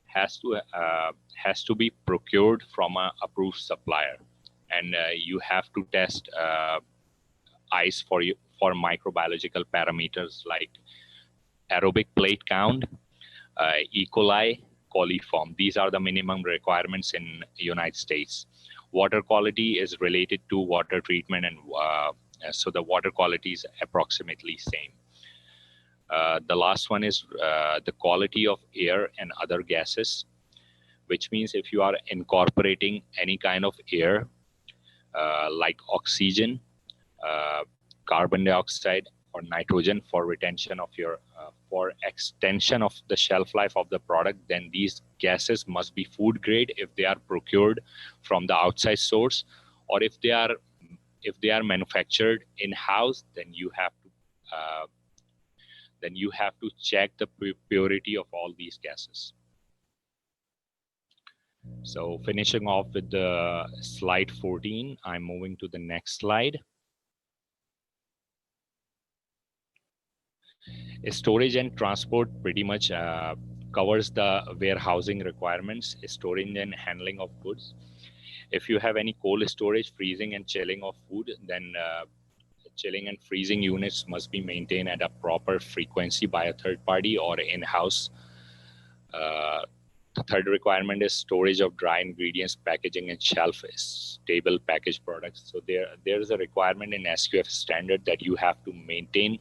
has to be procured from an approved supplier, and you have to test ice for microbiological parameters like aerobic plate count, E. coli, coliform. These are the minimum requirements in United States. Water quality is related to water treatment, and so the water quality is approximately same. The last one is the quality of air and other gases, which means if you are incorporating any kind of air like oxygen, carbon dioxide, or nitrogen for retention of your for extension of the shelf life of the product, then these gases must be food grade if they are procured from the outside source, or if they are manufactured in-house, then you have to check the purity of all these gases. So finishing off with the slide 14, I'm moving to the next slide. Storage and transport pretty much covers the warehousing requirements, storage and handling of goods. If you have any cold storage, freezing and chilling of food, then chilling and freezing units must be maintained at a proper frequency by a third party or in-house. The third requirement is storage of dry ingredients, packaging, and shelf stable packaged products. So there is a requirement in SQF standard that you have to maintain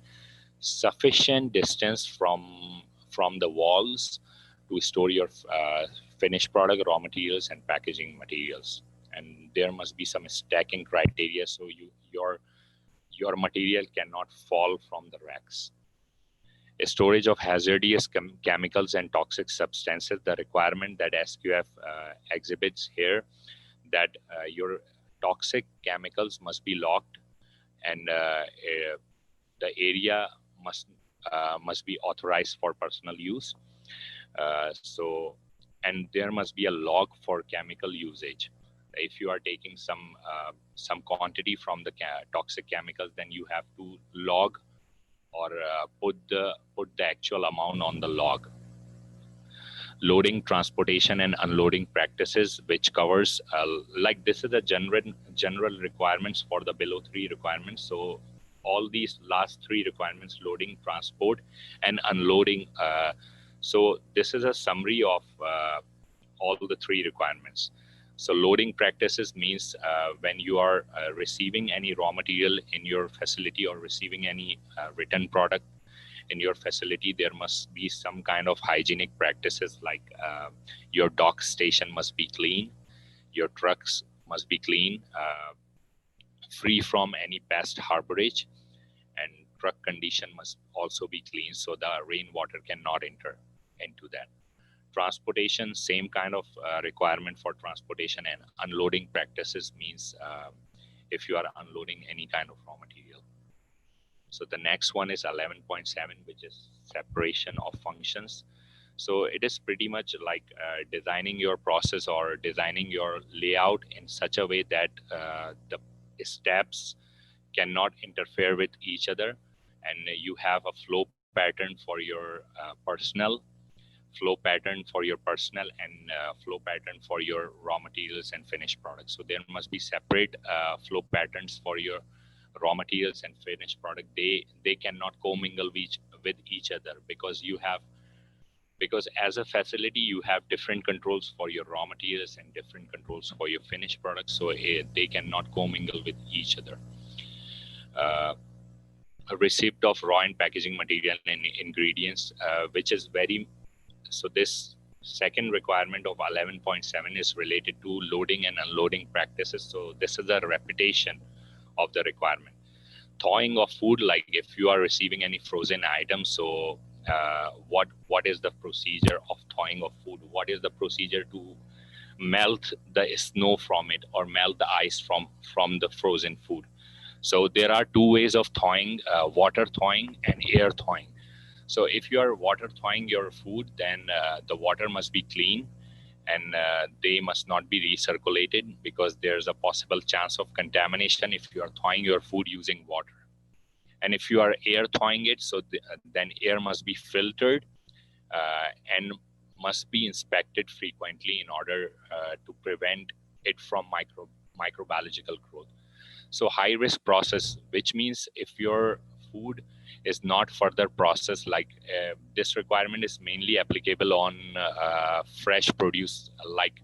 sufficient distance from the walls to store your finished product, raw materials, and packaging materials. And there must be some stacking criteria, so your material cannot fall from the racks. Storage of hazardous chemicals and toxic substances, the requirement that SQF exhibits here, that your toxic chemicals must be locked, and the area must be authorized for personal use. And there must be a log for chemical usage. If you are taking some quantity from the toxic chemicals, then you have to log or put the actual amount on the log. Loading, transportation, and unloading practices, which covers like this is the general requirements for the below 3 requirements. So all these last 3 requirements, loading, transport, and unloading. So this is a summary of all the 3 requirements. So loading practices means when you are receiving any raw material in your facility or receiving any written product, in your facility, there must be some kind of hygienic practices, like your dock station must be clean, your trucks must be clean, free from any pest harborage, and truck condition must also be clean so the rainwater cannot enter into that. Transportation, same kind of requirement for transportation, and unloading practices means if you are unloading any kind of raw material. So the next one is 11.7, which is separation of functions. So it is pretty much like designing your process or designing your layout in such a way that the steps cannot interfere with each other, and you have a flow pattern for your personnel, flow pattern for your personnel, and flow pattern for your raw materials and finished products. So there must be separate flow patterns for your raw materials and finished product. They cannot commingle with each other, because as a facility you have different controls for your raw materials and different controls for your finished products, so they cannot commingle with each other. A receipt of raw and packaging material and ingredients, which is very, so this second requirement of 11.7 is related to loading and unloading practices. So this is a repetition of the requirement. Thawing of food, like if you are receiving any frozen items, so what is the procedure of thawing of food? What is the procedure to melt the snow from it or melt the ice from the frozen food? So there are two ways of thawing, water thawing and air thawing. So if you are water thawing your food, then the water must be clean, and they must not be recirculated, because there's a possible chance of contamination if you are thawing your food using water. And if you are air thawing it, so then air must be filtered and must be inspected frequently in order to prevent it from microbiological growth. So high risk process, which means if your food is not further processed, like this requirement is mainly applicable on fresh produce, like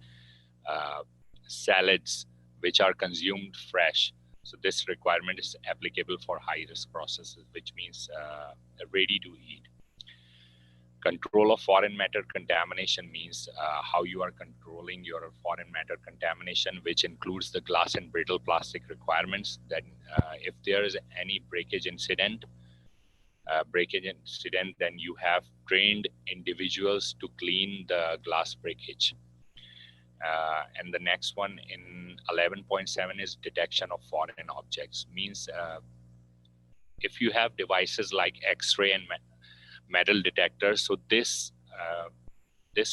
salads, which are consumed fresh. So this requirement is applicable for high risk processes, which means ready to eat. Control of foreign matter contamination means how you are controlling your foreign matter contamination, which includes the glass and brittle plastic requirements. That if there is any breakage incident, then you have trained individuals to clean the glass breakage. And the next one in 11.7 is detection of foreign objects. Means if you have devices like X-ray and metal detectors, so this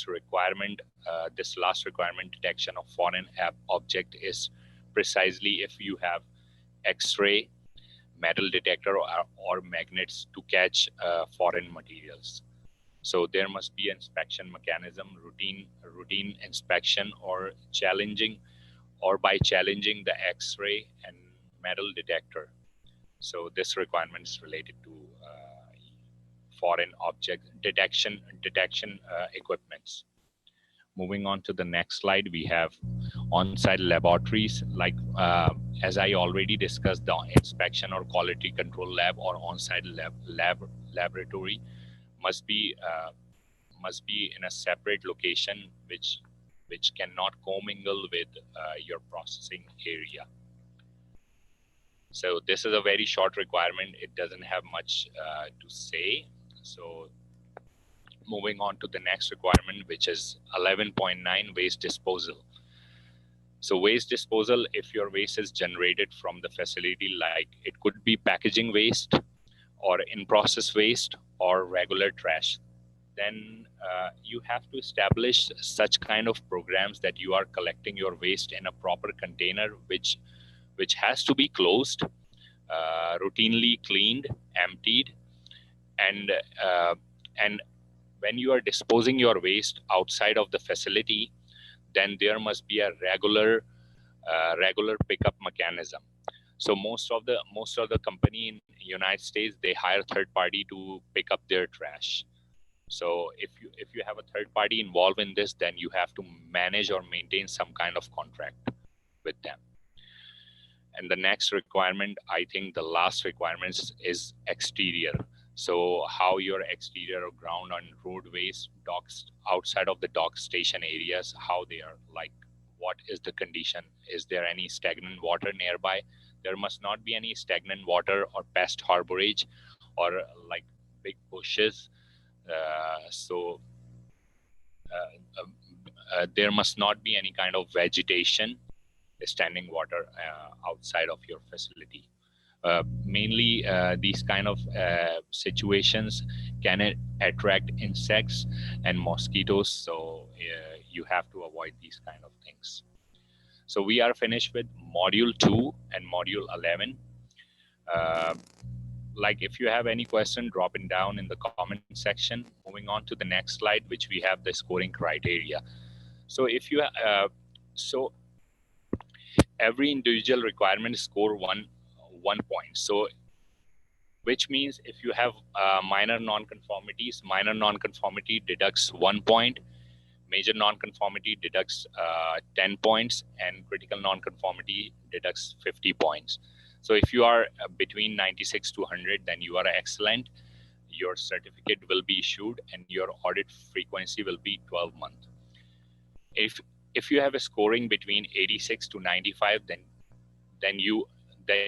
requirement, this last requirement, detection of foreign object, is precisely if you have X-ray, metal detector, or magnets to catch foreign materials. So there must be an inspection mechanism, routine inspection, or by challenging the X-ray and metal detector. So this requirement is related to foreign object detection equipments. Moving on to the next slide, we have on-site laboratories. Like as I already discussed, the inspection or quality control lab or on-site laboratory must be in a separate location, which cannot commingle with your processing area. So this is a very short requirement. It doesn't have much to say. So moving on to the next requirement, which is 11.9, waste disposal. So waste disposal, if your waste is generated from the facility, like it could be packaging waste or in-process waste or regular trash, then you have to establish such kind of programs that you are collecting your waste in a proper container, which has to be closed, routinely cleaned, emptied, and when you are disposing your waste outside of the facility, then there must be a regular pickup mechanism. So most of the company in the United States, they hire third party to pick up their trash. So if you have a third party involved in this, then you have to manage or maintain some kind of contract with them. And the next requirement, I think the last requirement is exterior. So how your exterior or ground on roadways, docks, outside of the dock station areas, how they are, like what is the condition? Is there any stagnant water nearby? There must not be any stagnant water or pest harborage or like big bushes. So there must not be any kind of vegetation, standing water outside of your facility. Mainly these kind of situations can attract insects and mosquitoes, so you have to avoid these kind of things. So we are finished with module 2 and module 11. uh, like if you have any question, drop it down in the comment section. Moving on to the next slide, which we have the scoring criteria. So if you so every individual requirement score one point. So which means if you have minor non-conformities, minor non-conformity deducts 1 point, major non-conformity deducts 10 points, and critical non-conformity deducts 50 points. So if you are between 96 to 100, then you are excellent. Your certificate will be issued and your audit frequency will be 12 months. If you have a scoring between 86 to 95, then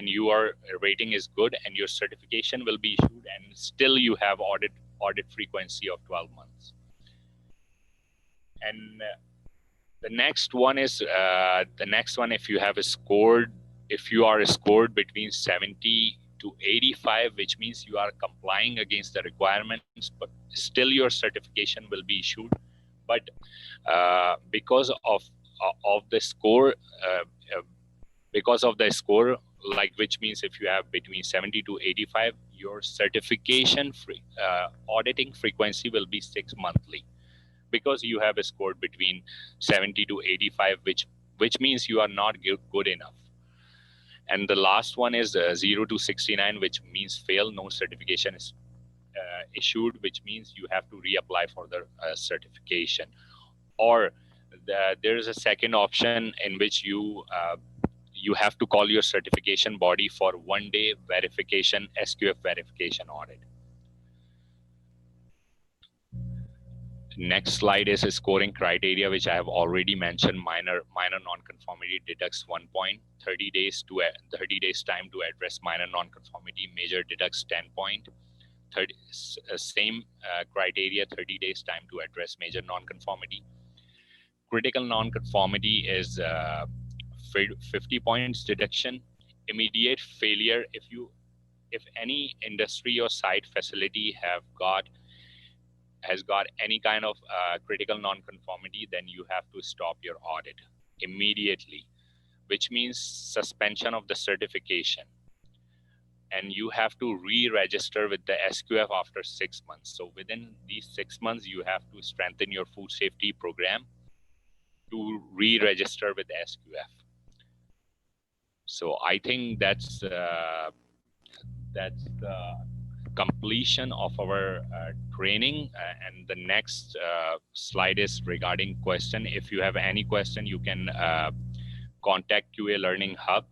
your rating is good and your certification will be issued, and still you have audit frequency of 12 months. And the next one is if you have a scored, if you are scored between 70 to 85, which means you are complying against the requirements, but still your certification will be issued. But because of the score, because of the score, like which means if you have between 70 to 85, your certification auditing frequency will be 6 monthly, because you have scored between 70 to 85, which means you are not good enough. And the last one is 0 to 69, which means fail, no certification is issued, which means you have to reapply for the certification. Or there is a second option in which you have to call your certification body for 1 day verification, SQF verification audit. Next slide is a scoring criteria, which I have already mentioned. Minor non-conformity deducts 1 point. 30 days time to address minor non-conformity. Major deducts 10 point. Same criteria, 30 days time to address major non-conformity. Critical non-conformity is 50 points deduction. Immediate failure, if any industry or site facility has got any kind of critical non-conformity, then you have to stop your audit immediately, which means suspension of the certification. And you have to re-register with the SQF after 6 months. So within these 6 months, you have to strengthen your food safety program to re-register with SQF. So I think that's the completion of our training. And the next slide is regarding question. If you have any question, you can contact QA Learning Hub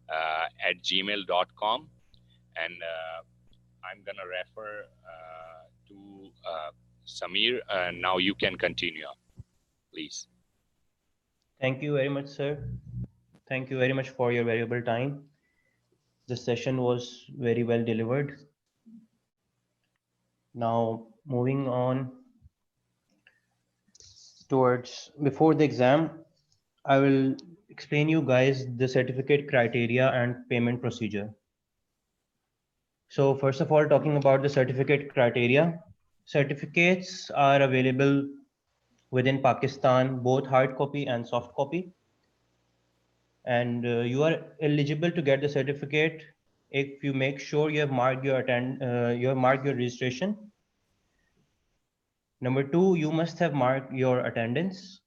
at gmail.com, and I'm gonna refer to Samir. Now you can continue, please. Thank you very much, sir. Thank you very much for your valuable time. The session was very well delivered. Now, moving on towards before the exam, I will explain you guys the certificate criteria and payment procedure. So first of all, talking about the certificate criteria, certificates are available within Pakistan, both hard copy and soft copy. And you are eligible to get the certificate if you make sure you have marked your registration. Number 2, you must have marked your attendance.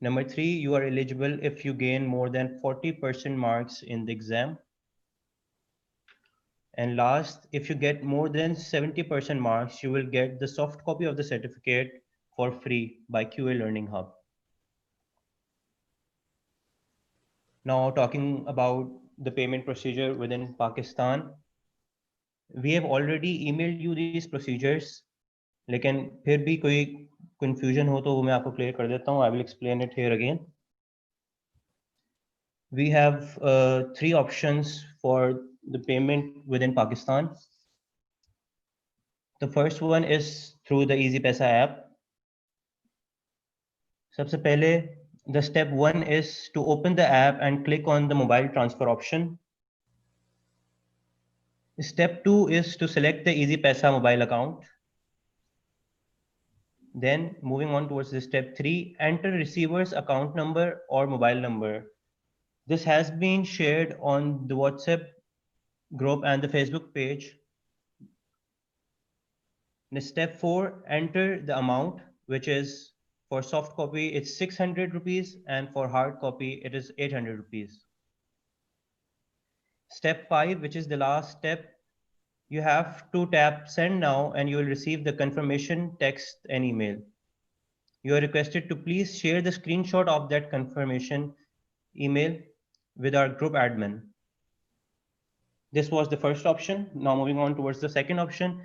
Number 3, you are eligible if you gain more than 40% marks in the exam. And last, if you get more than 70% marks, you will get the soft copy of the certificate for free by QA Learning Hub. Now talking about the payment procedure within Pakistan. We have already emailed you these procedures, लेकिन फिर भी कोई confusion हो तो वो मैं आपको clear कर देता हूँ. I will explain it here again. We have three options for the payment within Pakistan. The first one is through the Easy Paisa app. सबसे पहले, the step one is to open the app and click on the mobile transfer option. Step two is to select the Easy Paisa mobile account. Then moving on towards the step three, enter receiver's account number or mobile number. This has been shared on the WhatsApp group and the Facebook page. In step four, enter the amount, which is for soft copy, it's 600 rupees, and for hard copy, it is 800 rupees. Step five, which is the last step, you have to tap send now and you will receive the confirmation text and email. You are requested to please share the screenshot of that confirmation email with our group admin. This was the first option. Now moving on towards the second option,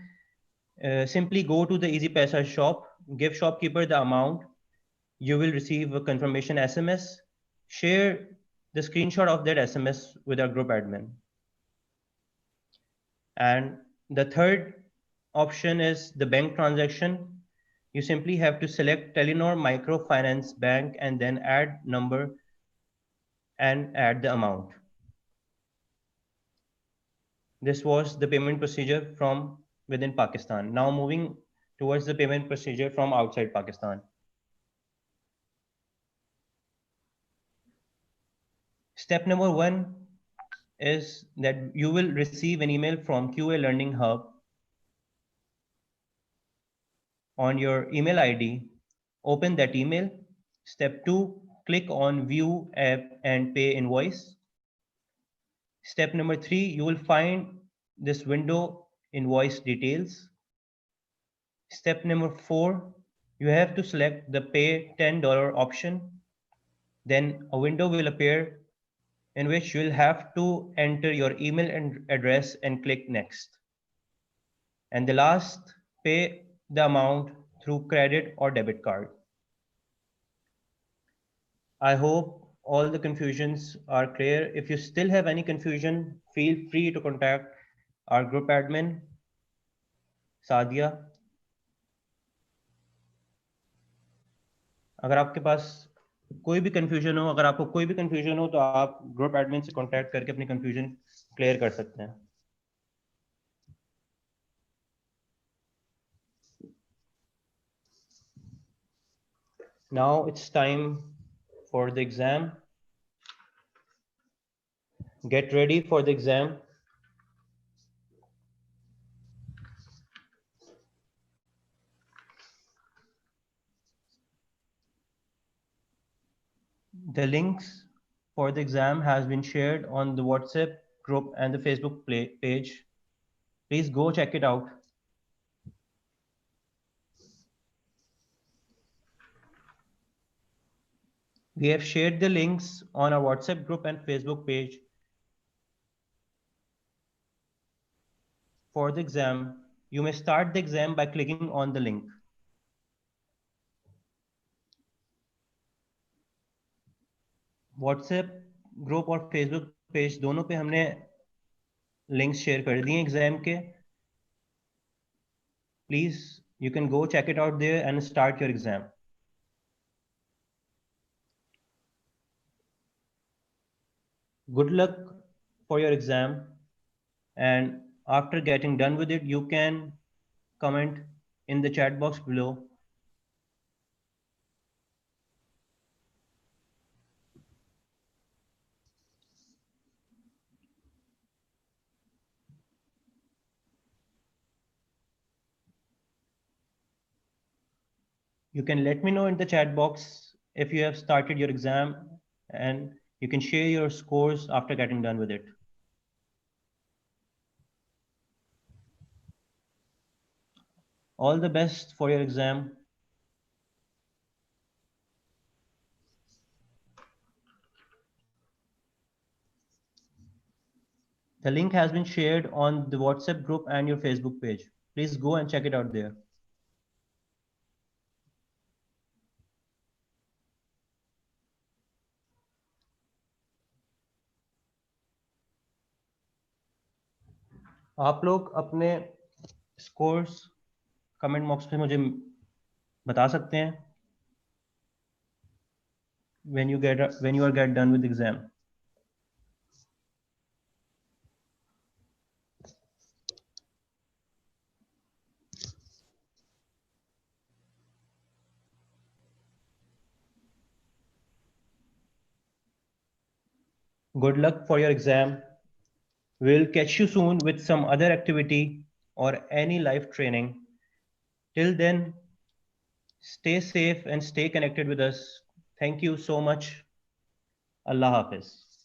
simply go to the Easy Paisa shop, give shopkeeper the amount, you will receive a confirmation SMS, share the screenshot of that SMS with our group admin. And the third option is the bank transaction. You simply have to select Telenor Microfinance Bank and then add number and add the amount. This was the payment procedure from within Pakistan. Now moving towards the payment procedure from outside Pakistan. Step number one is that you will receive an email from QA Learning Hub on your email ID. Open that email. Step two, click on View App and Pay Invoice. Step number three, you will find this window, Invoice Details. Step number four, you have to select the Pay $10 option. Then a window will appear in which you will have to enter your email address and click Next. And the last, pay the amount through credit or debit card. I hope all the confusions are clear. If you still have any confusion, feel free to contact our group admin, Sadia. अगर आपके पास कोई भी confusion हो, अगर आपको कोई भी confusion हो तो आप group admin से contact करके अपनी confusion clear कर सकते हैं. Now it's time for the exam. Get ready for the exam. The links for the exam has been shared on the WhatsApp group and the Facebook page. Please go check it out. We have shared the links on our WhatsApp group and Facebook page. For the exam, you may start the exam by clicking on the link. WhatsApp group और Facebook page दोनों पे हमने links share कर दिए exam के. Please, you can go check it out there and start your exam. Good luck for your exam, and after getting done with it, you can comment in the chat box below. You can let me know in the chat box if you have started your exam, and you can share your scores after getting done with it. All the best for your exam. The link has been shared on the WhatsApp group and your Facebook page. Please go and check it out there. आप लोग अपने scores comment box में मुझे बता सकते हैं when you are get done with the exam. Good luck for your exam. We'll catch you soon with some other activity or any live training. Till then, stay safe and stay connected with us. Thank you so much. Allah Hafiz.